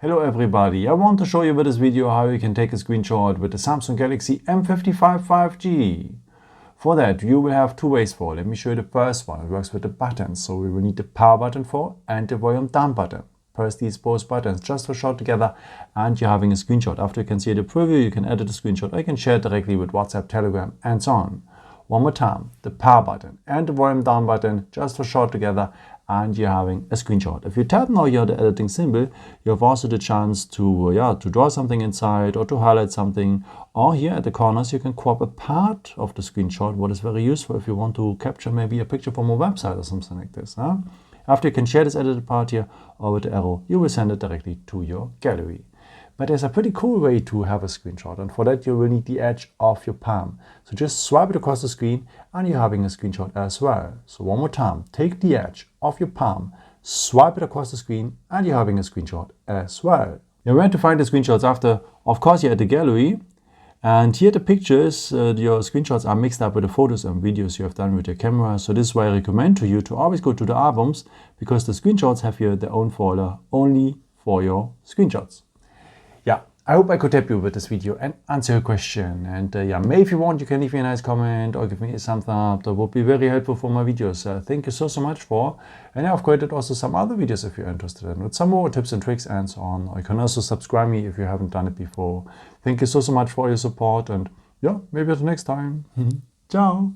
Hello everybody, I want to show you with this video how you can take a screenshot with the Samsung Galaxy M55 5G. For that you will have two ways for it. Let me show you the first one. It works with the buttons. So we will need the power button for and the volume down button. Press these both buttons just for short together and you're having a screenshot. After you can see the preview, you can edit the screenshot or you can share it directly with WhatsApp, Telegram and so on. One more time, the power button and the volume down button just for short together and you're having a screenshot. If you tap now here the editing symbol, you have also the chance to draw something inside or to highlight something, or here at the corners you can crop a part of the screenshot, what is very useful if you want to capture maybe a picture from a website or something like this. After you can share this edited part here or with the arrow, you will send it directly to your gallery. But there's a pretty cool way to have a screenshot, and for that you will need the edge of your palm. So just swipe it across the screen and you're having a screenshot as well. So one more time, take the edge of your palm, swipe it across the screen and you're having a screenshot as well. Now where to find the screenshots after? Of course you're at the gallery, and here the pictures, your screenshots are mixed up with the photos and videos you have done with your camera. So this is why I recommend to you to always go to the albums, because the screenshots have here their own folder only for your screenshots. Yeah, I hope I could help you with this video and answer your question. And maybe if you want, you can leave me a nice comment or give me a thumbs up. That would be very helpful for my videos. Thank you so much for. And I've created also some other videos if you're interested in, with some more tips and tricks and so on. Or you can also subscribe me if you haven't done it before. Thank you so much for your support, and yeah, maybe until next time. Ciao.